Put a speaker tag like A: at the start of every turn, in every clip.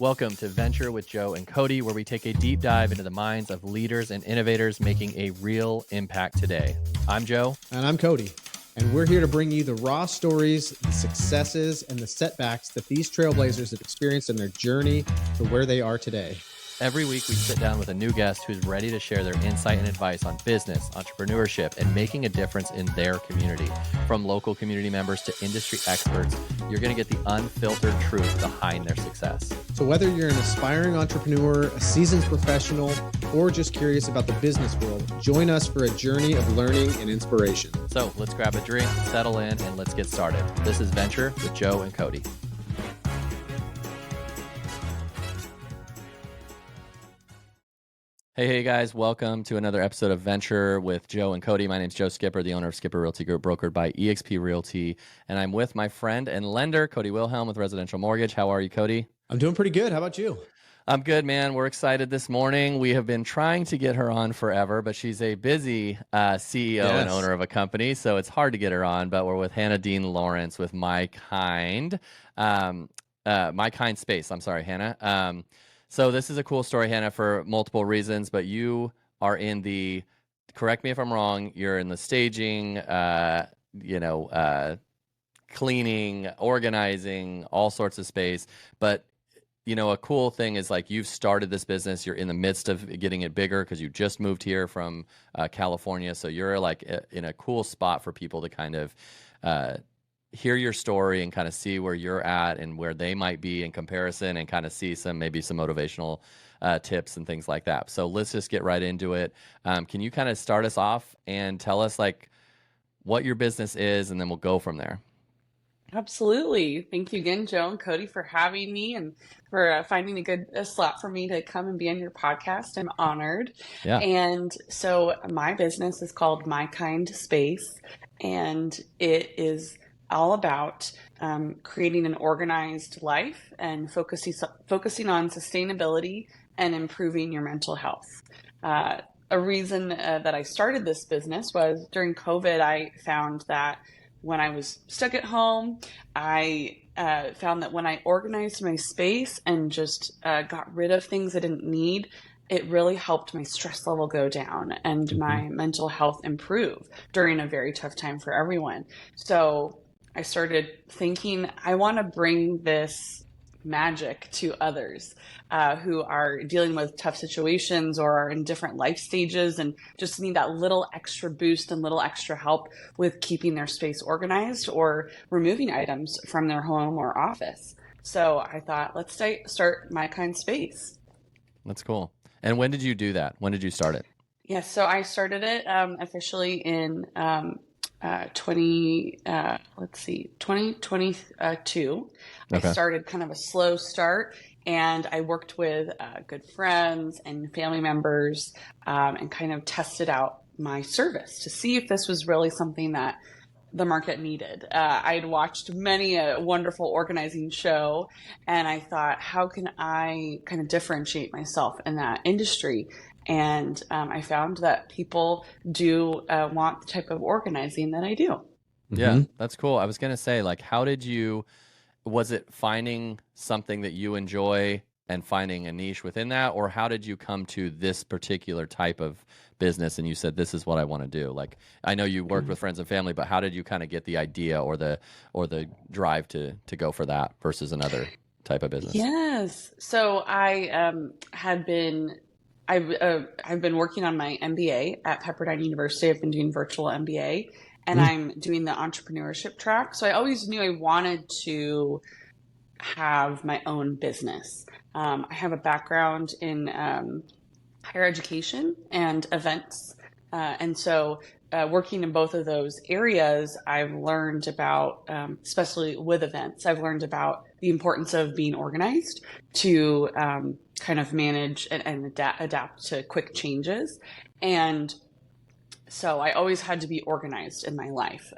A: Welcome to Venture with Joe and Cody, where we take a deep dive into the minds of leaders and innovators making a real impact today. I'm Joe.
B: And I'm Cody. And we're here to bring you the raw stories, the successes, and the setbacks that these trailblazers have experienced in their journey to where they are today.
A: Every week, we sit down with a new guest who's ready to share their insight and advice on business, entrepreneurship, and making a difference in their community. From local community members to industry experts, you're going to get the unfiltered truth behind their success.
B: So whether you're an aspiring entrepreneur, a seasoned professional, or just curious about the business world, join us for a journey of learning and inspiration.
A: So let's grab a drink, settle in, and let's get started. This is Venture with Joe and Cody. Hey guys, welcome to another episode of Venture with Joe and Cody. My name's Joe Skipper, the owner of Skipper Realty Group, brokered by eXp Realty, and I'm with my friend and lender, Cody Wilhelm with Residential Mortgage. How are you, Cody?
B: I'm doing pretty good. How about you?
A: I'm good, man. We're excited this morning. We have been trying to get her on forever, but she's a busy CEO and owner of a company, so it's hard to get her on, but we're with Hannah Dean Lawrence with My Kind Space. I'm sorry, Hannah. So this is a cool story, Hannah, for multiple reasons, but you are in the, correct me if I'm wrong, you're in the staging, cleaning, organizing, all sorts of space. But, you know, a cool thing is like you've started this business, you're in the midst of getting it bigger because you just moved here from California. So you're like in a cool spot for people to kind of hear your story and kind of see where you're at and where they might be in comparison and kind of see maybe some motivational tips and things like that. So let's just get right into it. Can you kind of start us off and tell us like what your business is, and then we'll go from there.
C: Absolutely. Thank you again, Joe and Cody, for having me and for finding a good slot for me to come and be on your podcast. I'm honored.
A: Yeah.
C: And so my business is called My Kind Space, and it is all about creating an organized life and focusing on sustainability and improving your mental health. A reason that I started this business was during COVID, I found that when I was stuck at home, I found that when I organized my space and just got rid of things I didn't need, it really helped my stress level go down and my mental health improve during a very tough time for everyone. So I started thinking, I want to bring this magic to others who are dealing with tough situations or are in different life stages and just need that little extra boost and little extra help with keeping their space organized or removing items from their home or office. So I thought, let's start My Kind Space.
A: That's cool. And when did you do that? When did you start it?
C: Yes, so I started it officially in 2022.
A: Okay.
C: I started kind of a slow start, and I worked with good friends and family members and kind of tested out my service to see if this was really something that the market needed. I'd watched many a wonderful organizing show, and I thought, how can I kind of differentiate myself in that industry? And I found that people do want the type of organizing that I do.
A: Yeah, that's cool. I was going to say, like, was it finding something that you enjoy and finding a niche within that? Or how did you come to this particular type of business and you said, this is what I want to do? Like, I know you worked with friends and family, but how did you kind of get the idea or the drive to go for that versus another type of business?
C: Yes. So I've been working on my MBA at Pepperdine University. I've been doing virtual MBA, and I'm doing the entrepreneurship track. So I always knew I wanted to have my own business. I have a background in higher education and events. And so working in both of those areas, I've learned about, especially with events, I've learned about the importance of being organized to kind of manage and adapt to quick changes. And so I always had to be organized in my life.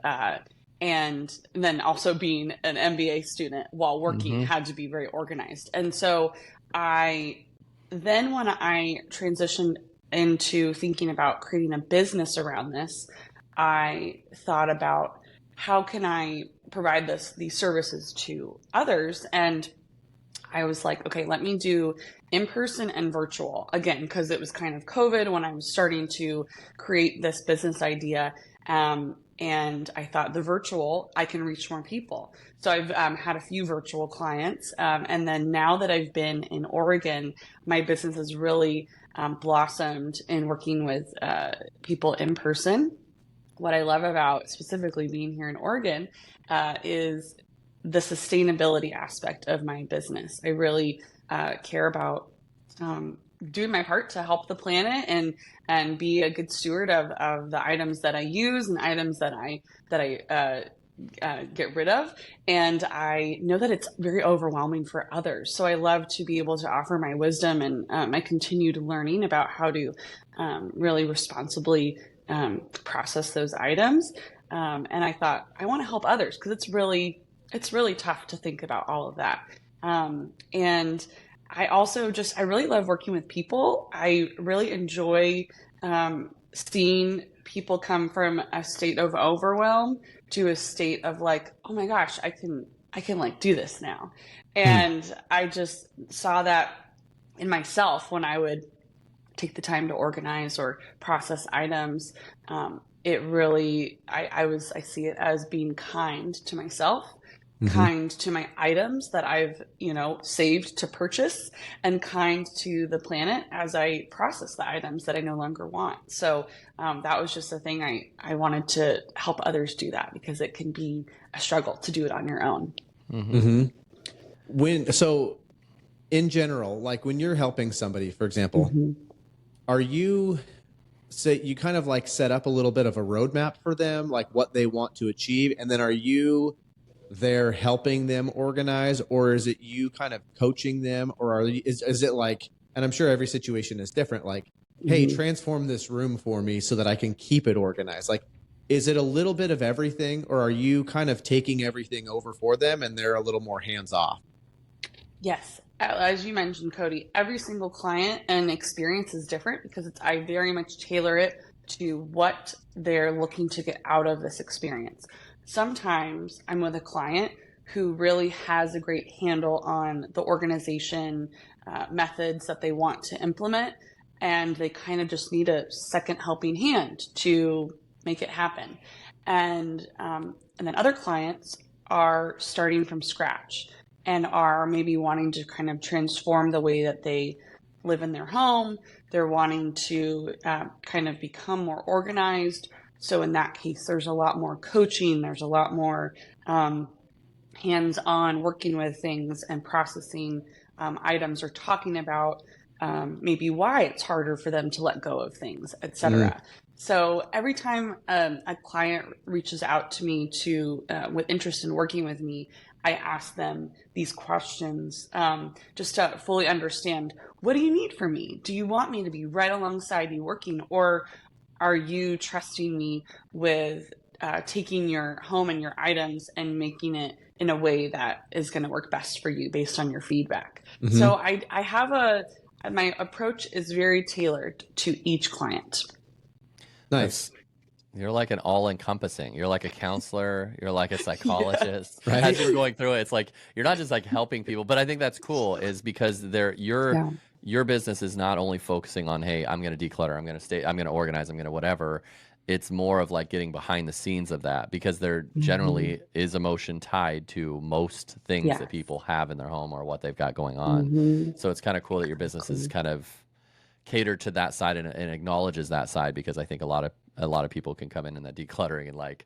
C: And then also being an MBA student while working had to be very organized. And so when I transitioned into thinking about creating a business around this, I thought about how can I provide these services to others. And I was like, okay, let me do in-person and virtual again, because it was kind of COVID when I was starting to create this business idea. And I thought the virtual, I can reach more people. So I've had a few virtual clients. And then now that I've been in Oregon, my business has really blossomed in working with people in person. What I love about specifically being here in Oregon is the sustainability aspect of my business. I really care about doing my part to help the planet and be a good steward of the items that I use and items that I get rid of. And I know that it's very overwhelming for others. So I love to be able to offer my wisdom and my continued learning about how to really responsibly process those items. And I thought, I want to help others because it's really tough to think about all of that. And I also I really love working with people. I really enjoy seeing people come from a state of overwhelm to a state of like, oh my gosh, I can like do this now. And I just saw that in myself when I would take the time to organize or process items. It really, I see it as being kind to myself, kind to my items that I've, saved to purchase, and kind to the planet as I process the items that I no longer want. So that was just a thing I wanted to help others do that, because it can be a struggle to do it on your own.
B: So in general, like when you're helping somebody, for example, are you you kind of like set up a little bit of a roadmap for them, like what they want to achieve, and then are you there helping them organize, or is it you kind of coaching them, or is it like, and I'm sure every situation is different, like, hey, transform this room for me so that I can keep it organized? Like, is it a little bit of everything, or are you kind of taking everything over for them and they're a little more hands off?
C: Yes. As you mentioned, Cody, every single client and experience is different, because I very much tailor it to what they're looking to get out of this experience. Sometimes I'm with a client who really has a great handle on the organization methods that they want to implement, and they kind of just need a second helping hand to make it happen. And then other clients are starting from scratch and are maybe wanting to kind of transform the way that they live in their home. They're wanting to kind of become more organized. So in that case, there's a lot more coaching. There's a lot more hands-on working with things and processing items, or talking about maybe why it's harder for them to let go of things, etc. So every time a client reaches out to me with interest in working with me, I ask them these questions just to fully understand, what do you need from me? Do you want me to be right alongside you working, or are you trusting me with taking your home and your items and making it in a way that is going to work best for you based on your feedback? So I have my approach is very tailored to each client.
B: Nice.
A: You're like an all-encompassing. You're like a counselor. You're like a psychologist.
B: Right?
A: As you're going through it, it's like you're not just like helping people. But I think that's cool, is because your business is not only focusing on, hey, I'm going to declutter, I'm going to organize, I'm going to whatever. It's more of like getting behind the scenes of that, because there generally is emotion tied to most things that people have in their home or what they've got going on. So it's kind of cool that your business is kind of catered to that side and acknowledges that side, because I think a lot of people can come in that decluttering and like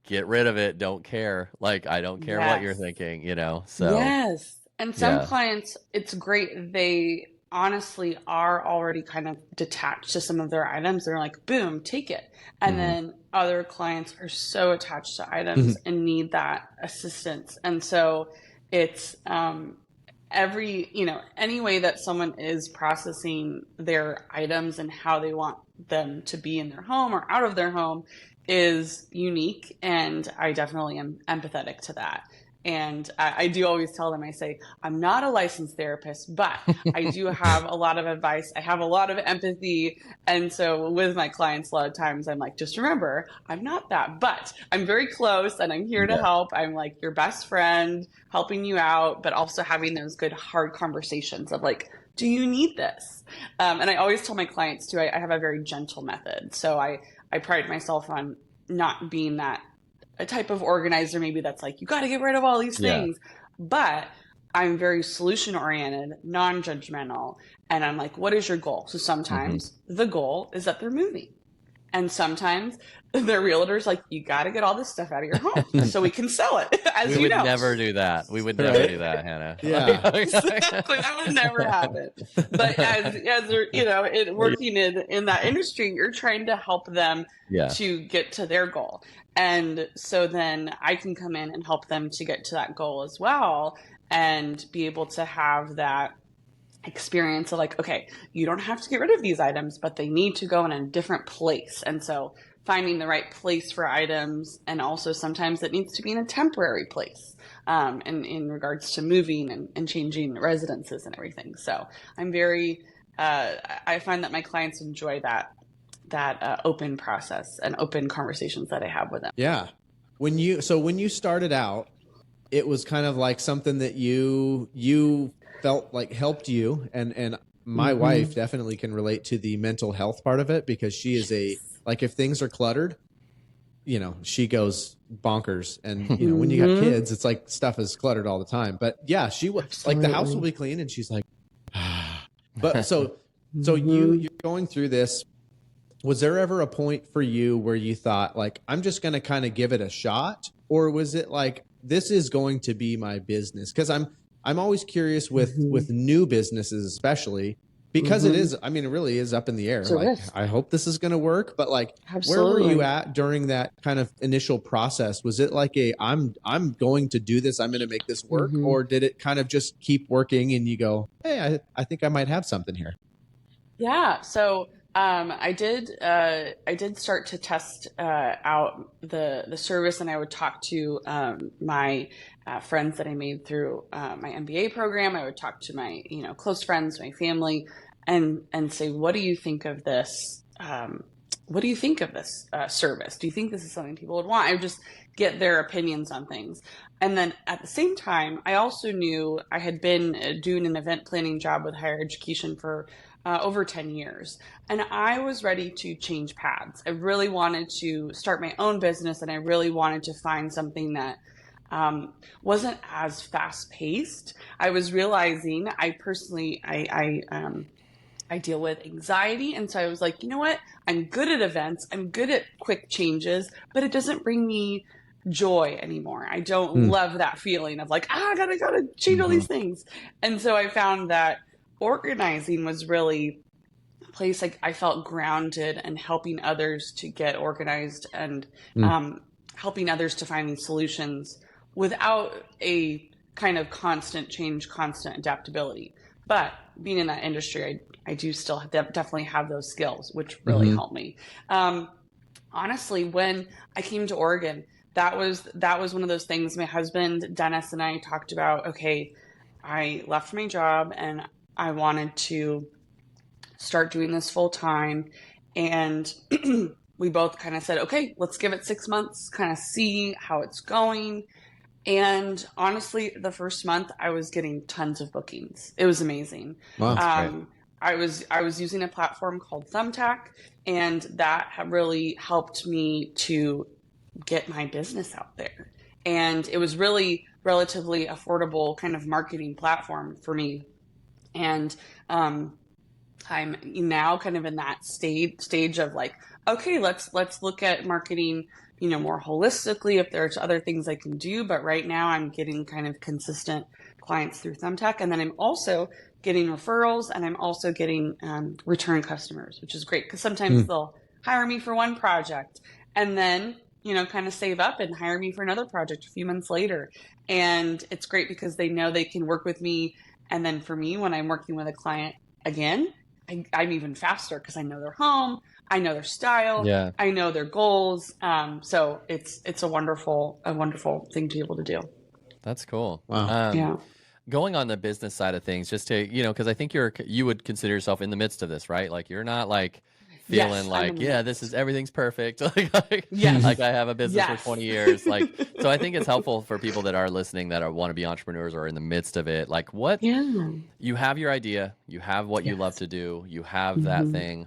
A: get rid of it, don't care. Like, I don't care what you're thinking, so.
C: Yes. And some clients, it's great. They honestly are already kind of detached to some of their items. They're like, boom, take it. And then other clients are so attached to items and need that assistance. And so it's any way that someone is processing their items and how they want them to be in their home or out of their home is unique. And I definitely am empathetic to that. And I do always tell them, I say, I'm not a licensed therapist, but I do have a lot of advice. I have a lot of empathy. And so with my clients, a lot of times I'm like, just remember, I'm not that, but I'm very close and I'm here to help. I'm like your best friend, helping you out, but also having those good hard conversations of like, do you need this? And I always tell my clients too, I have a very gentle method. So I pride myself on not being a type of organizer maybe that's like, you got to get rid of all these things. But I'm very solution oriented, non-judgmental. And I'm like, what is your goal? So sometimes the goal is that they're moving. And sometimes their realtor's like, you got to get all this stuff out of your home so we can sell it.
A: We would never do that. We would never do that, Hannah.
B: Yeah.
C: Exactly. That would never happen. But as you know, working in that industry, you're trying to help them to get to their goal. And so then I can come in and help them to get to that goal as well and be able to have that experience of like, okay, you don't have to get rid of these items, but they need to go in a different place. And so finding the right place for items, and also sometimes it needs to be in a temporary place in regards to moving and changing residences and everything. So I'm very, I find that my clients enjoy that open process and open conversations that I have with them.
B: Yeah. When you started out, it was kind of like something that you felt like helped you, and my wife definitely can relate to the mental health part of it, because she is like, if things are cluttered, you know, she goes bonkers. And you know, when you got kids, it's like stuff is cluttered all the time. But yeah, she was like, the house will be clean and she's like, but so you're going through this. Was there ever a point for you where you thought like, I'm just going to kind of give it a shot? Or was it like, this is going to be my business? Because I'm always curious with new businesses, especially because it is, I mean, it really is up in the air. Like, I hope this is going to work, but like, where were you at during that kind of initial process? Was it like I'm going to do this, I'm going to make this work, or did it kind of just keep working and you go, hey, I think I might have something here?
C: Yeah. So I did start to test out the service, and I would talk to my friends that I made through my MBA program. I would talk to my close friends, my family, and say, what do you think of this? What do you think of this service? Do you think this is something people would want? I would just get their opinions on things. And then at the same time, I also knew I had been doing an event planning job with higher education for over 10 years. And I was ready to change paths. I really wanted to start my own business, and I really wanted to find something that wasn't as fast paced. I was realizing I deal with anxiety. And so I was like, you know what? I'm good at events. I'm good at quick changes, but it doesn't bring me joy anymore. I don't love that feeling of like, I gotta change all these things. And so I found that organizing was really a place like I felt grounded, and helping others to get organized, and helping others to find these solutions without a kind of constant change, constant adaptability. But being in that industry, I do still definitely have those skills, which really helped me. Honestly, when I came to Oregon, that was one of those things my husband, Dennis, and I talked about. Okay, I left my job and I wanted to start doing this full time. And we both kind of said, okay, let's give it 6 months, kind of see how it's going. And honestly, the first month I was getting tons of bookings. It was amazing. Wow, I was using a platform called Thumbtack, and that really helped me to get my business out there. And it was really relatively affordable kind of marketing platform for me. And I'm now kind of in that stage of like, okay, let's look at marketing, more holistically, if there's other things I can do. But right now I'm getting kind of consistent clients through Thumbtack. And then I'm also getting referrals, and I'm also getting return customers, which is great, because sometimes they'll hire me for one project and then, kind of save up and hire me for another project a few months later. And it's great because they know they can work with me. And then for me, when I'm working with a client again, I'm even faster because I know their home, I know their style, I know their goals. So it's a wonderful thing to be able to do.
A: That's cool.
B: Wow.
C: Yeah.
A: Going on the business side of things, just to, because I think you would consider yourself in the midst of this, right? Like you're not like feeling
C: Yes, I'm
A: like,
C: in the
A: yeah,
C: midst.
A: everything's perfect. like
C: Yes.
A: I have a business for
C: Yes.
A: 20 years. Like, so I think it's helpful for people that are listening that want to be entrepreneurs or in the midst of it. Like
C: Yeah.
A: you have your idea, you have what you love
C: Yes.
A: to do, you have that thing.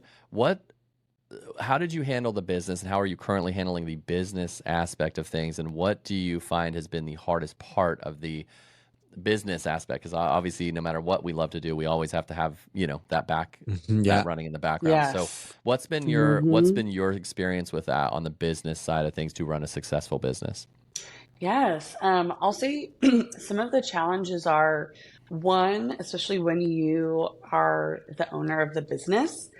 A: How did you handle the business, and how are you currently handling the business aspect of things? And what do you find has been the hardest part of the business aspect? Because obviously, no matter what we love to do, we always have to have that that running in the background. So
C: Yes.
A: what's been your experience with that on the business side of things to run a successful business?
C: Yes. I'll say some of the challenges are, one, especially when you are the owner of the business,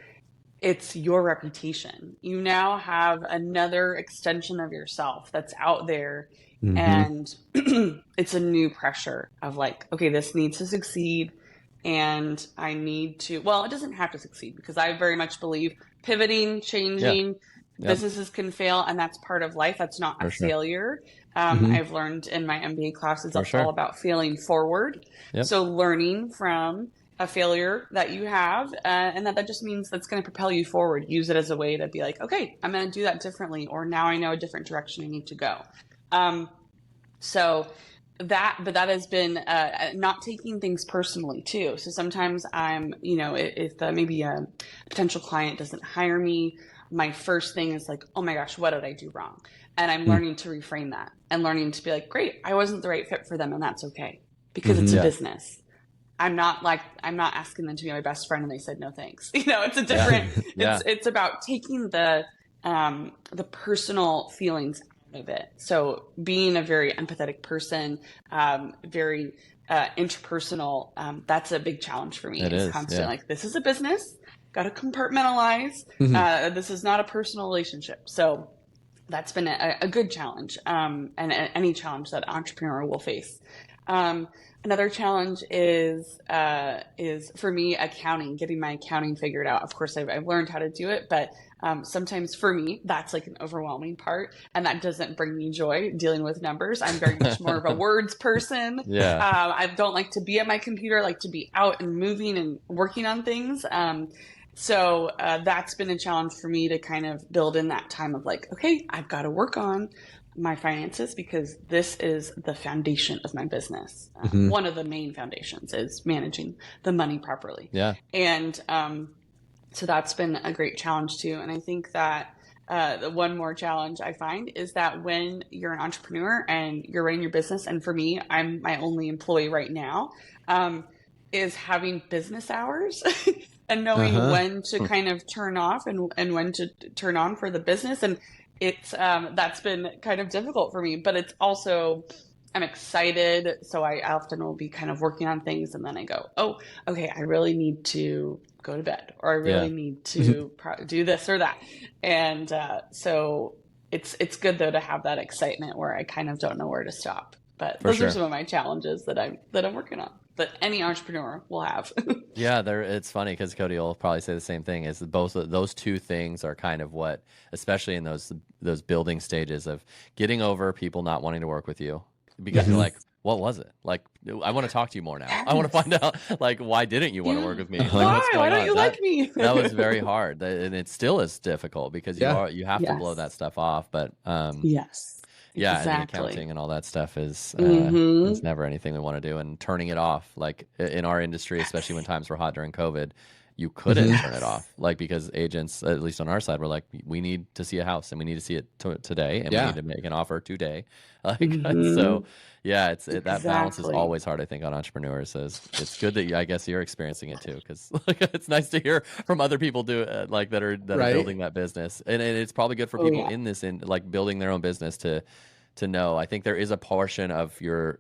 C: it's your reputation. You now have another extension of yourself that's out there. And it's a new pressure of like, okay, this needs to succeed. And I need to, well, it doesn't have to succeed, because I very much believe pivoting, changing, businesses can fail, and that's part of life. That's not a failure. I've learned in my MBA classes, it's all about failing forward. So learning from a failure that you have, and that just means that's going to propel you forward. Use it as a way to be like, okay, I'm going to do that differently, or now I know a different direction I need to go. But that has been not taking things personally too. So sometimes I'm, if maybe a potential client doesn't hire me, my first thing is like, oh my gosh, what did I do wrong? And I'm learning to reframe that and learning to be like, great, I wasn't the right fit for them, and that's okay, because it's a business. I'm not asking them to be my best friend and they said no thanks. It's a different. It's about taking the personal feelings out of it. So being a very empathetic person, very interpersonal, that's a big challenge for me. It's constantly like, this is a business, got to compartmentalize. This is not a personal relationship. So that's been a good challenge, and any challenge that an entrepreneur will face. Another challenge is for me, accounting, getting my accounting figured out. Of course, I've learned how to do it, but sometimes for me, that's like an overwhelming part, and that doesn't bring me joy, dealing with numbers. I'm very much more of a words person. I don't like to be at my computer. I like to be out and moving and working on things. So that's been a challenge for me to kind of build in that time of like, okay, I've got to work on my finances, because this is the foundation of my business. One of the main foundations is managing the money properly. And so that's been a great challenge too. And I think that the one more challenge I find is that when you're an entrepreneur and you're running your business, and for me, I'm my only employee right now, is having business hours and knowing when to kind of turn off and when to turn on for the business. And it's that's been kind of difficult for me, but it's also, I'm excited. So I often will be kind of working on things, and then I go, oh, okay, I really need to go to bed, or I really need to do this or that. And so it's good though to have that excitement where I kind of don't know where to stop. But those are some of my challenges that I'm working on, that any entrepreneur will have.
A: It's funny because Cody will probably say the same thing. Is both of those two things are kind of what, especially in those building stages of getting over people not wanting to work with you, because you're like, what was it? Like, I want to talk to you more now. I want to find out, like, why didn't you want to work with me? Like, what's going
C: why don't
A: on?
C: you like me?
A: That was very hard, and it still is difficult because you have to blow that stuff off. But and the accounting and all that stuff is never anything we want to do. And turning it off, like in our industry, especially when times were hot during COVID, you couldn't turn it off, like, because agents, at least on our side, were like, we need to see a house and we need to see it today, and we need to make an offer today. Like, so that balance is always hard, I think, on entrepreneurs. It's good that I guess you're experiencing it too, because like, it's nice to hear from other people that are building that business, and it's probably good for people in like building their own business to know. I think there is a portion of your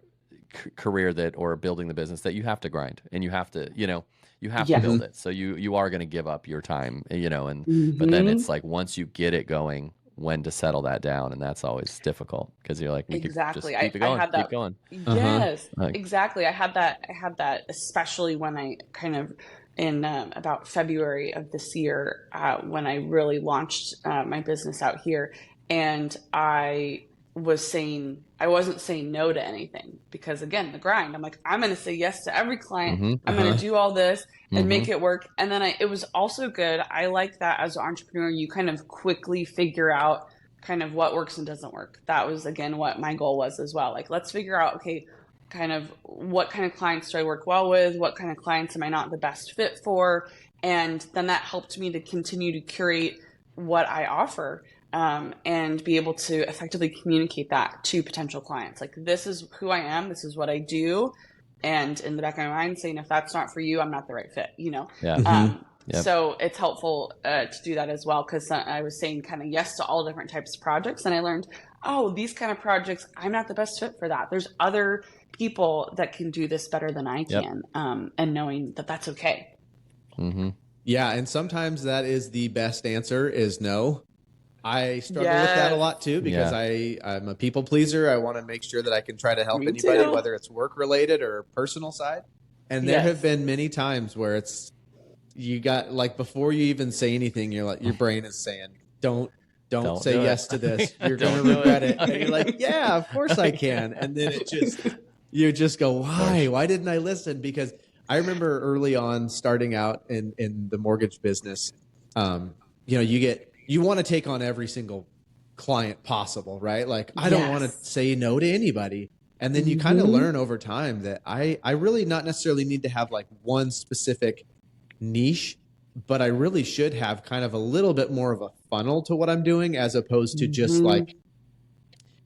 A: career or building the business that you have to grind, and you have to to build it. So you are going to give up your time, but then it's like, once you get it going, when to settle that down. And that's always difficult, because you're like,
C: exactly.
A: Keep it going, keep going.
C: Yes, exactly. I had that, especially when I kind of, in about February of this year, when I really launched my business out here, and I I wasn't saying no to anything, because again, the grind, I'm like, I'm going to say yes to every client. I'm going to do all this and make it work. And then it was also good. I like that as an entrepreneur, you kind of quickly figure out kind of what works and doesn't work. That was, again, what my goal was as well. Like, let's figure out, okay, kind of what kind of clients do I work well with? What kind of clients am I not the best fit for? And then that helped me to continue to curate what I offer, and be able to effectively communicate that to potential clients. Like, this is who I am. This is what I do. And in the back of my mind saying, if that's not for you, I'm not the right fit, you know?
A: Yeah.
C: So it's helpful to do that as well, because I was saying kind of yes to all different types of projects. And I learned, oh, these kind of projects, I'm not the best fit for that. There's other people that can do this better than I can. And knowing that that's okay.
B: Yeah. And sometimes that is the best answer, is no. I struggle with that a lot too, because I'm a people pleaser. I want to make sure that I can try to help anybody, whether it's work related or personal side. And there have been many times where it's, you got, like, before you even say anything, you're like, your brain is saying, don't say yes to this. You're going to regret it. And you're like, yeah, of course I can. And then you just go, why didn't I listen? Because I remember early on starting out in the mortgage business, you want to take on every single client possible, right? Like, I don't want to say no to anybody. And then you kind of learn over time that I really not necessarily need to have like one specific niche, but I really should have kind of a little bit more of a funnel to what I'm doing, as opposed to just like,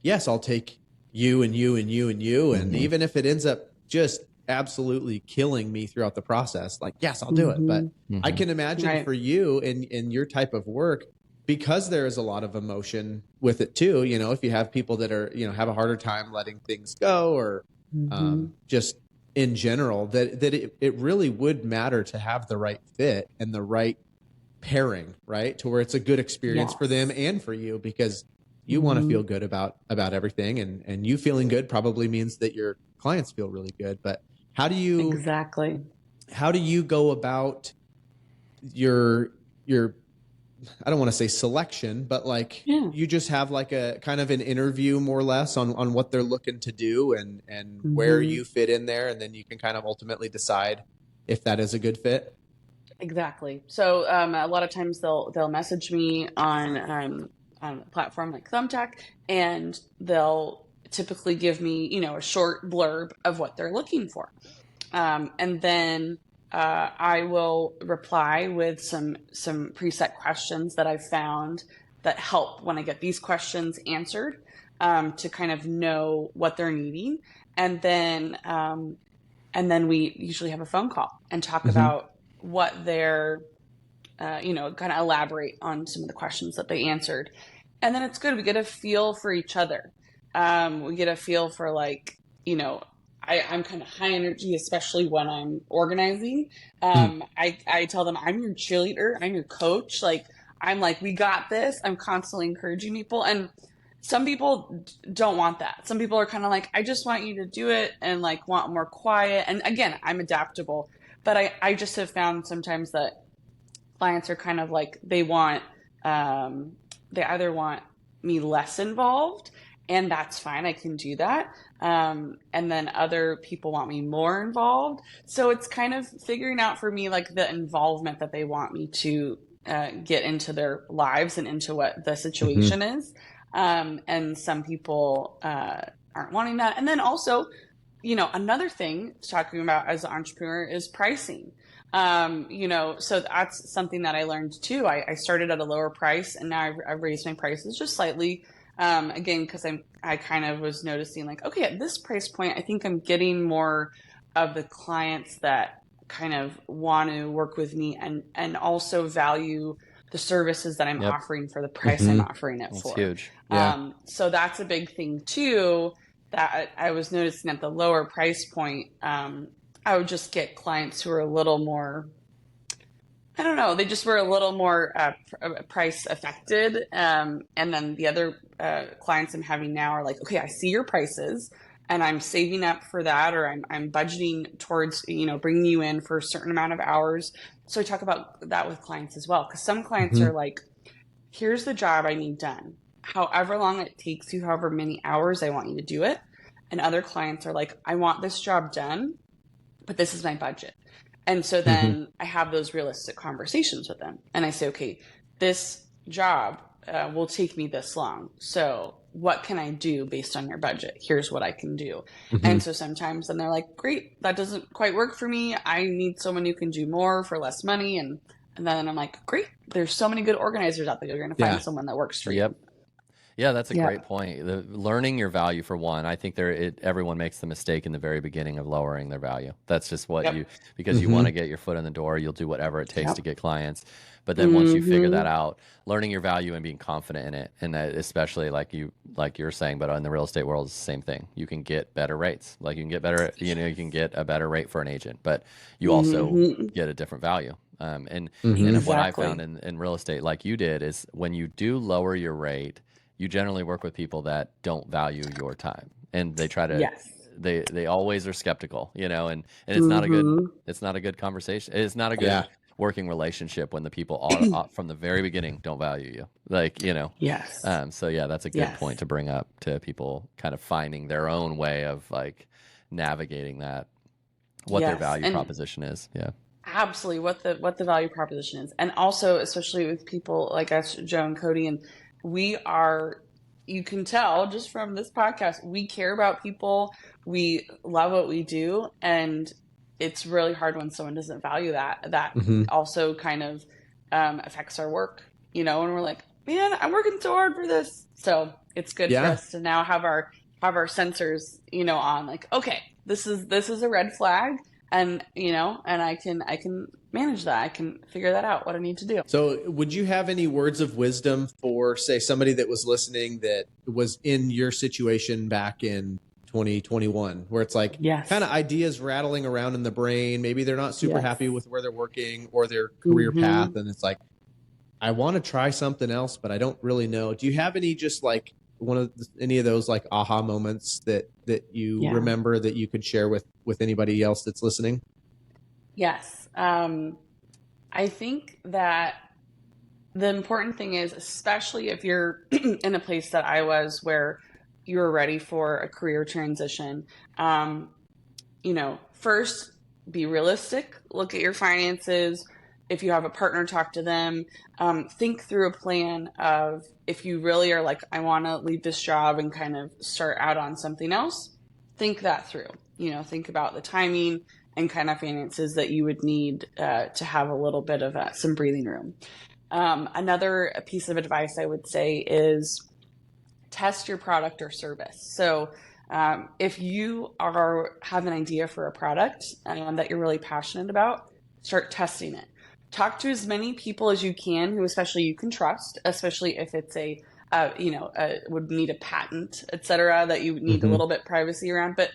B: yes, I'll take you and you and you and you. And even if it ends up just absolutely killing me throughout the process, like, yes, I'll do it. But I can imagine for you in your type of work, because there is a lot of emotion with it too, you know, if you have people that are, you know, have a harder time letting things go, or just in general, that it really would matter to have the right fit and the right pairing, right? To where it's a good experience for them and for you, because you want to feel good about everything, and you feeling good probably means that your clients feel really good. But how do you go about your I don't want to say selection, but like you just have like a kind of an interview more or less on what they're looking to do and where you fit in there. And then you can kind of ultimately decide if that is a good fit.
C: Exactly. So a lot of times they'll message me on a platform like Thumbtack, and they'll typically give me, you know, a short blurb of what they're looking for. And then I will reply with some preset questions that I've found that help when I get these questions answered, to kind of know what they're needing. And then we usually have a phone call and talk about what they're, kind of elaborate on some of the questions that they answered. And then it's good. We get a feel for each other. We get a feel for, like, you know, I'm kind of high energy, especially when I'm organizing. I tell them I'm your cheerleader, I'm your coach. Like, I'm like, we got this. I'm constantly encouraging people. And some people don't want that. Some people are kind of like, I just want you to do it, and like want more quiet. And again, I'm adaptable, but I just have found sometimes that clients are kind of like, they either want me less involved, and that's fine. I can do that. And then other people want me more involved. So it's kind of figuring out for me, like, the involvement that they want me to get into their lives and into what the situation is. And some people aren't wanting that. And then also, you know, another thing talking about as an entrepreneur is pricing. So that's something that I learned too. I started at a lower price, and now I've raised my prices just slightly. Again, because I kind of was noticing, like, okay, at this price point, I think I'm getting more of the clients that kind of want to work with me and also value the services that I'm offering for the price I'm offering it for.
A: That's huge.
C: So that's a big thing too, that I was noticing at the lower price point. I would just get clients who are a little more, I don't know, they just were a little more price affected. And then the other clients I'm having now are like, okay, I see your prices and I'm saving up for that, or I'm budgeting towards, you know, bringing you in for a certain amount of hours. So I talk about that with clients as well, because some clients are like, here's the job I need done. however long it takes you, however many hours I want you to do it. And other clients are like, I want this job done, but this is my budget. And so then I have those realistic conversations with them. And I say, okay, this job will take me this long. So what can I do based on your budget? Here's what I can do. And so sometimes then they're like, great, that doesn't quite work for me. I need someone who can do more for less money. And then I'm like, great, there's so many good organizers out there. You're going to find someone that works for you.
A: Yeah, that's a great point. Learning your value, for one. I think everyone makes the mistake in the very beginning of lowering their value. That's just what because you want to get your foot in the door, you'll do whatever it takes to get clients. But then once you figure that out, learning your value and being confident in it, and that especially like you're saying, but in the real estate world, it's the same thing. You can get better rates. Like you can get better, you can get a better rate for an agent, but you also get a different value. And what I found in real estate, like you did, is when you do lower your rate, you generally work with people that don't value your time, and they try to, they always are skeptical, and it's not a good conversation. It's not a good working relationship when the people all from the very beginning don't value you, so that's a good point to bring up to people kind of finding their own way of like navigating that, what their value proposition is.
C: Absolutely, what the value proposition is. And also, especially with people like us, Joe and Cody, and we are, you can tell just from this podcast, we care about people. We love what we do. And it's really hard when someone doesn't value that. That also kind of affects our work, and we're like, man, I'm working so hard for this. So it's good for us to now have our sensors, on, like, okay, this is a red flag. And, and I can manage that. I can figure that out, what I need to do.
B: So would you have any words of wisdom for, say, somebody that was listening that was in your situation back in 2021, where it's like kind of ideas rattling around in the brain? Maybe they're not super happy with where they're working or their career path. And it's like, I want to try something else, but I don't really know. Do you have any just like any of those like aha moments that you remember that you could share with anybody else that's listening?
C: Yes. I think that the important thing is, especially if you're in a place that I was where you're ready for a career transition, first be realistic, look at your finances. If you have a partner, talk to them. Think through a plan of, if you really are like, I want to leave this job and kind of start out on something else, think that through. Think about the timing and kind of finances that you would need to have a little bit of some breathing room. Another piece of advice I would say is test your product or service. So if you have an idea for a product that you're really passionate about, start testing it. Talk to as many people as you can who especially you can trust, especially if it's would need a patent, et cetera, that you need a little bit privacy around. But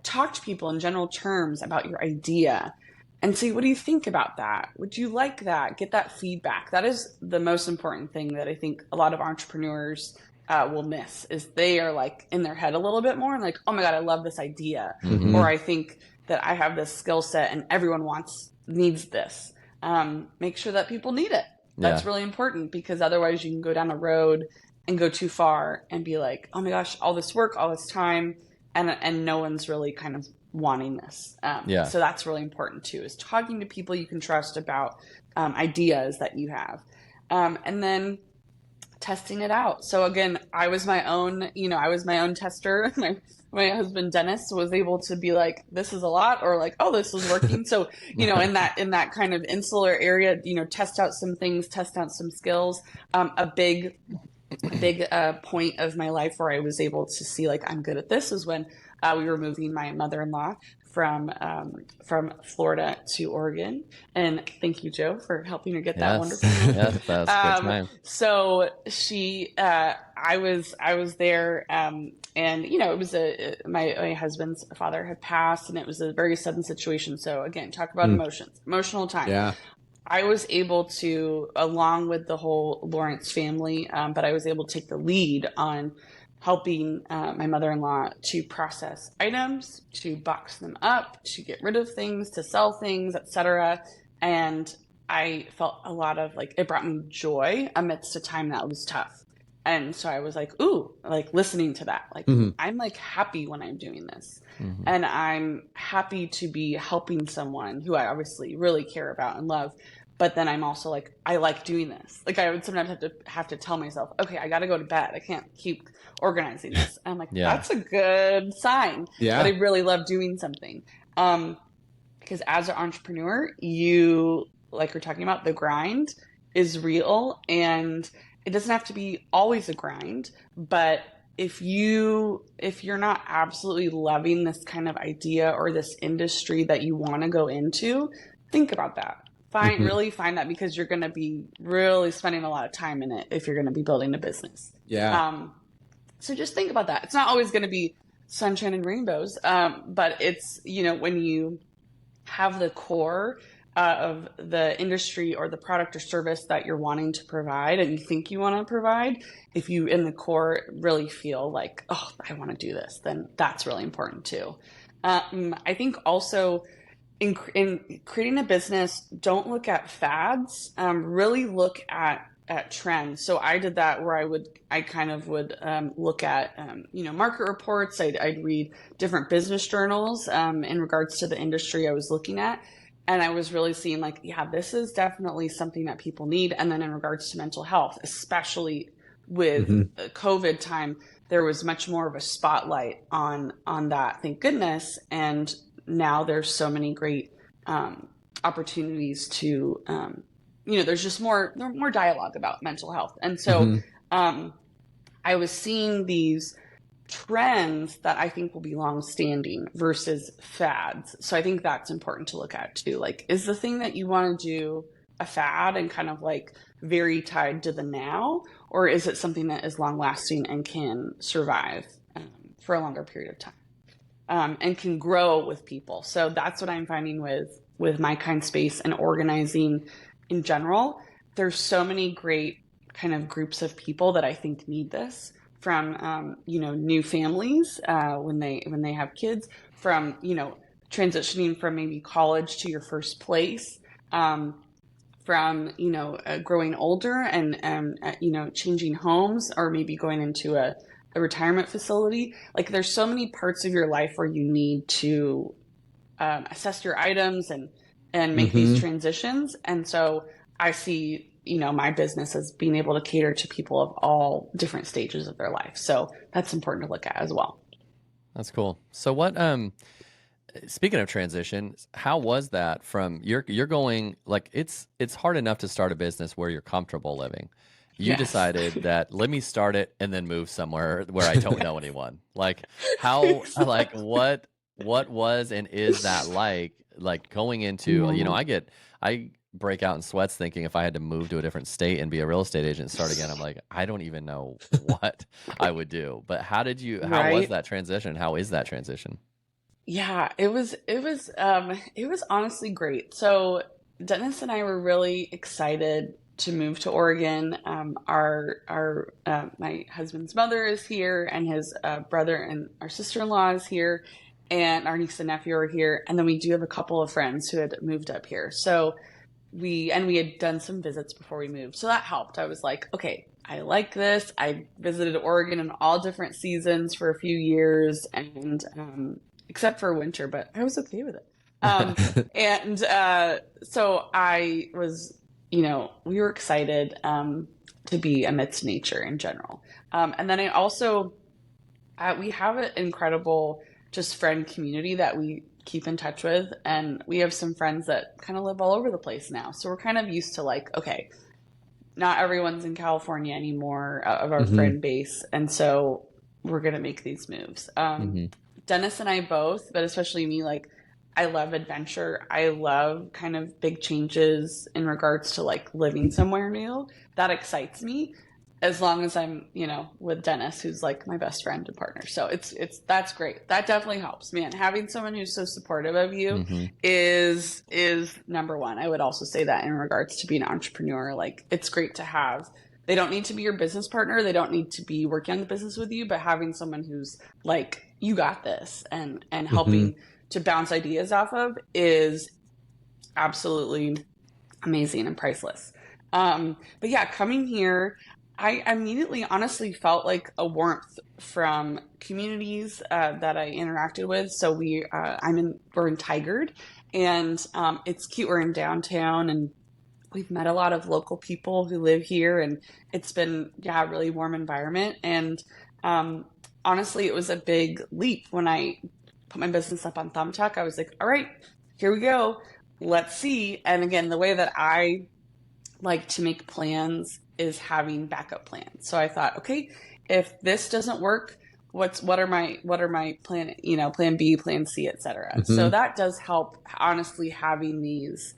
C: talk to people in general terms about your idea and see, what do you think about that? Would you like that? Get that feedback. That is the most important thing that I think a lot of entrepreneurs will miss, is they are like in their head a little bit more and like, oh my God, I love this idea. Or I think that I have this skill set and everyone needs this. Make sure that people need it. That's really important, because otherwise you can go down a road and go too far and be like, oh my gosh, all this work, all this time, and no one's really kind of wanting this. So that's really important too, is talking to people you can trust about ideas that you have. And then testing it out. So again, I was my own tester. My husband Dennis was able to be like, this is a lot, or like, oh, this is working. So, in that kind of insular area, test out some things, test out some skills. A big point of my life where I was able to see like, I'm good at this, is when we were moving my mother-in-law from Florida to Oregon. And thank you, Joe, for helping her get that wonderful.
A: Yes, that was a good time.
C: So I was there, and it was my husband's father had passed, and it was a very sudden situation. So again, talk about emotional time. Yeah. I was able to, along with the whole Lawrence family, but I was able to take the lead on helping my mother-in-law to process items, to box them up, to get rid of things, to sell things, etc. And I felt a lot of it brought me joy amidst a time that was tough. And so I was like, ooh, like listening to that, like I'm like happy when I'm doing this, and I'm happy to be helping someone who I obviously really care about and love. But then I'm also like, I like doing this. Like I would sometimes have to tell myself, okay, I got to go to bed. I can't keep organizing this. And I'm like, that's a good sign that I really love doing something. Because as an entrepreneur, you, like we're talking about, the grind is real, and it doesn't have to be always a grind. But if you're not absolutely loving this kind of idea or this industry that you want to go into, think about that. Really find that, because you're going to be really spending a lot of time in it if you're going to be building a business.
B: Yeah.
C: So just think about that. It's not always going to be sunshine and rainbows, but it's, when you have the core of the industry or the product or service that you're wanting to provide and you think you want to provide, if you in the core really feel like, oh, I want to do this, then that's really important too. I think also, in creating a business, don't look at fads, really look at trends. So I did that where I would look at, market reports. I'd read different business journals in regards to the industry I was looking at. And I was really seeing like, yeah, this is definitely something that people need. And then in regards to mental health, especially with the COVID time, there was much more of a spotlight on that, thank goodness. And now there's so many great opportunities to, there's just more dialogue about mental health. And so I was seeing these trends that I think will be long-standing versus fads. So I think that's important to look at too. Like, is the thing that you want to do a fad and kind of like very tied to the now, or is it something that is long-lasting and can survive for a longer period of time? And can grow with people. So that's what I'm finding with My Kind Space and organizing in general. There's so many great kind of groups of people that I think need this, from new families when they have kids, from transitioning from maybe college to your first place, from growing older and changing homes, or maybe going into a retirement facility. Like, there's so many parts of your life where you need to assess your items and make these transitions. And so I see, my business as being able to cater to people of all different stages of their life. So that's important to look at as well.
A: That's cool. So what, speaking of transition, how was that from you're going, like, it's hard enough to start a business where you're comfortable living. You decided that let me start it and then move somewhere where I don't know anyone. Like, how, like, what was and is that like going into, I break out in sweats thinking if I had to move to a different state and be a real estate agent and start again, I'm like, I don't even know what I would do. But how was that transition? How is that transition?
C: Yeah, it was honestly great. So Dennis and I were really excited to move to Oregon. My husband's mother is here, and his brother and our sister-in-law is here, and our niece and nephew are here. And then we do have a couple of friends who had moved up here. So we had done some visits before we moved. So that helped. I was like, okay, I like this. I visited Oregon in all different seasons for a few years, and except for winter, but I was okay with it. And so I was, we were excited to be amidst nature in general. And then I also, we have an incredible just friend community that we keep in touch with. And we have some friends that kind of live all over the place now. So we're kind of used to like, okay, not everyone's in California anymore of our friend base. And so we're going to make these moves. Dennis and I both, but especially me, like, I love adventure. I love kind of big changes in regards to like living somewhere new. That excites me, as long as I'm, with Dennis, who's like my best friend and partner. So that's great. That definitely helps, man. Having someone who's so supportive of you is number one. I would also say that in regards to being an entrepreneur, like, it's great to have. They don't need to be your business partner. They don't need to be working on the business with you, but having someone who's like, you got this, and helping to bounce ideas off of is absolutely amazing and priceless. But yeah, coming here, I immediately honestly felt like a warmth from communities that I interacted with. So we're in Tigard, and it's cute. We're in downtown, and we've met a lot of local people who live here, and it's been, yeah, a really warm environment. And honestly, it was a big leap when I put my business up on Thumbtack. I was like, all right, here we go. Let's see. And again, the way that I like to make plans is having backup plans. So I thought, okay, if this doesn't work, what are my plan B, plan C, etc.
B: Mm-hmm.
C: So that does help, honestly, having these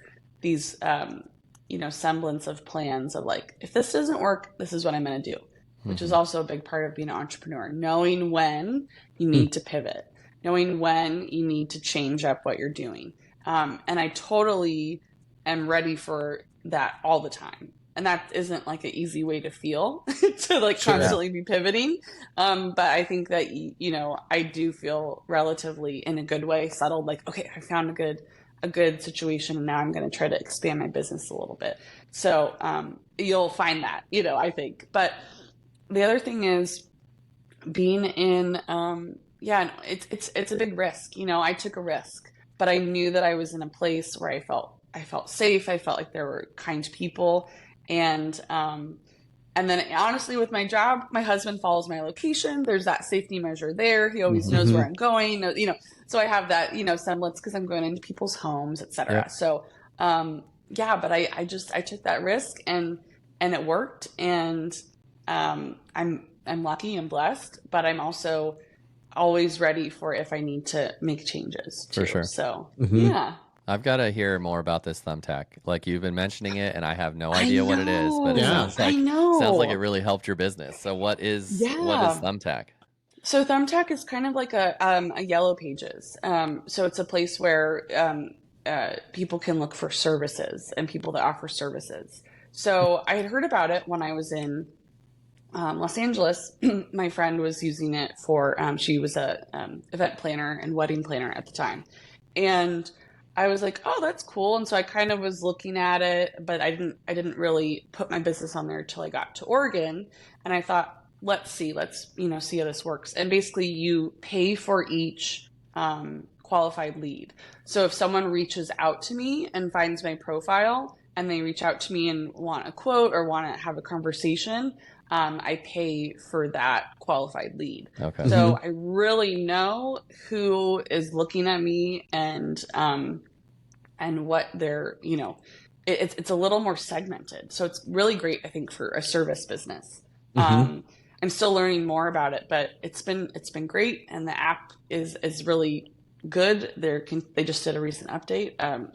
C: semblance of plans of like, if this doesn't work, this is what I'm going to do, which is also a big part of being an entrepreneur, knowing when you need to pivot, knowing when you need to change up what you're doing. And I totally am ready for that all the time. And that isn't like an easy way to feel to like constantly be pivoting. But I think that, I do feel relatively in a good way settled, like, okay, I found a good situation, and now I'm going to try to expand my business a little bit. So you'll find that, I think. But the other thing is being in, it's a big risk. I took a risk, but I knew that I was in a place where I felt safe. I felt like there were kind people. And then honestly, with my job, my husband follows my location. There's that safety measure there. He always knows where I'm going, so I have that, semblance because I'm going into people's homes, etc. Yeah. So, but I took that risk and it worked. And, I'm lucky and blessed, but I'm also always ready for if I need to make changes too.
A: For sure.
C: So, yeah.
A: I've got to hear more about this Thumbtack. Like, you've been mentioning it, and I have no idea what it is, but it sounds like it really helped your business. So what is Thumbtack?
C: So Thumbtack is kind of like a Yellow Pages. So it's a place where people can look for services and people that offer services. So I had heard about it when I was in Los Angeles. My friend was using it for, she was a event planner and wedding planner at the time. And I was like, oh, that's cool. And so I kind of was looking at it, but I didn't really put my business on there till I got to Oregon. And I thought, let's see how this works. And basically you pay for each qualified lead. So if someone reaches out to me and finds my profile and they reach out to me and want a quote or want to have a conversation, I pay for that qualified lead. Okay. So I really know who is looking at me and what they're, it's a little more segmented. So it's really great, I think, for a service business. I'm still learning more about it, but it's been great. And the app is really good. They just did a recent update. I've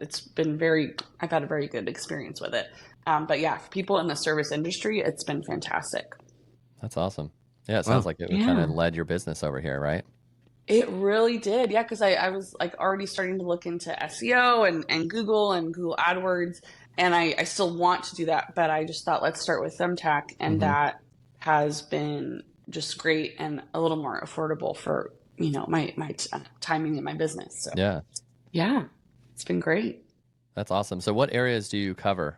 C: had a very good experience with it. But yeah, for people in the service industry, it's been fantastic.
A: That's awesome. Yeah, it sounds like it kind of led your business over here, right?
C: It really did. Yeah, because I was like already starting to look into SEO and Google AdWords, and I still want to do that, but I just thought, let's start with Thumbtack, and that has been just great and a little more affordable for, my timing in my business. So yeah, it's been great.
A: That's awesome. So what areas do you cover?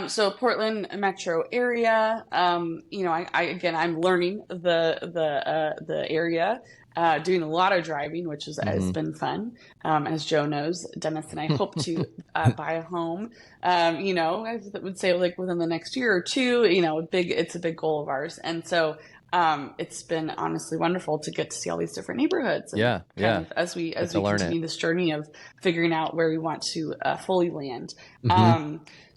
C: So Portland metro area, I'm learning the area, doing a lot of driving, which has been fun. As Joe knows, Dennis and I hope to buy a home, I would say like within the next year or two, it's a big goal of ours. And so it's been honestly wonderful to get to see all these different neighborhoods. And as we continue this journey of figuring out where we want to fully land.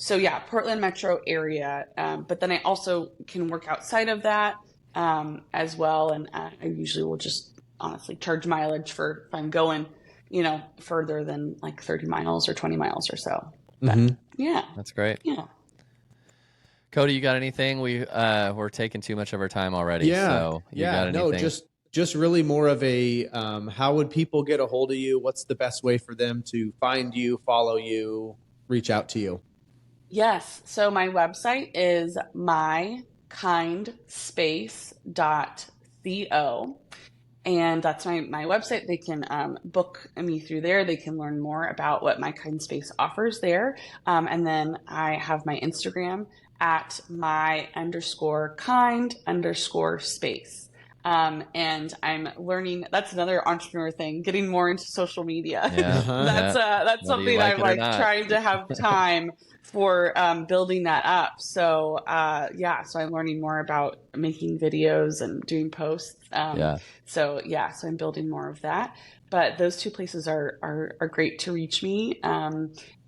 C: So yeah, Portland metro area. But then I also can work outside of that as well. And I usually will just honestly charge mileage for if I'm going, further than like 30 miles or 20 miles or so. But yeah,
A: that's great.
C: Yeah.
A: Cody, you got anything? We're taking too much of our time already. Yeah. So you got anything?
B: No, just really more of a, how would people get a hold of you? What's the best way for them to find you, follow you, reach out to you?
C: Yes. So my website is mykindspace.co. And that's my website. They can book me through there. They can learn more about what My Kind Space offers there. And then I have my Instagram at my_kind_space. And I'm learning, that's another entrepreneur thing, getting more into social media.
A: Yeah.
C: That's something I'm like trying to have time for building that up. So so I'm learning more about making videos and doing posts. So I'm building more of that. But those two places are great to reach me.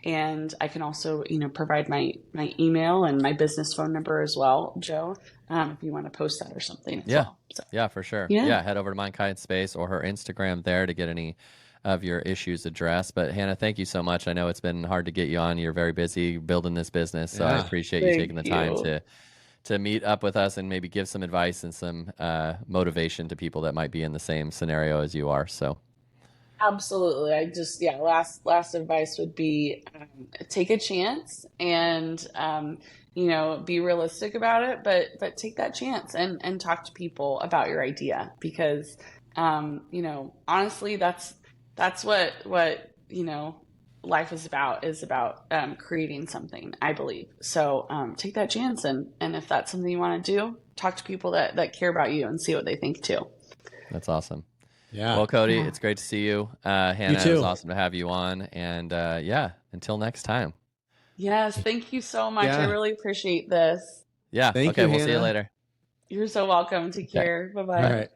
C: And I can also, provide my email and my business phone number as well, Joe, if you want to post that or something as well. So,
A: yeah, for sure. Yeah, head over to Mindkind Space or her Instagram there to get any of your issues addressed. But Hannah, thank you so much. I know it's been hard to get you on. You're very busy building this business, so I appreciate you taking the time to meet up with us and maybe give some advice and some motivation to people that might be in the same scenario as you are. So.
C: Absolutely. I just, last advice would be take a chance and, be realistic about it, but take that chance and talk to people about your idea because, honestly, that's what, life is about creating something, I believe. So take that chance. And if that's something you want to do, talk to people that care about you and see what they think too.
A: That's awesome.
B: Yeah.
A: Well, Cody, it's great to see you. Hannah, it was awesome to have you on. And until next time.
C: Yes, thank you so much. I really appreciate this.
A: Yeah.
B: Thank you,
A: we'll
B: Hannah.
A: see you later.
C: You're so welcome. Take care. Bye-bye.
B: All right.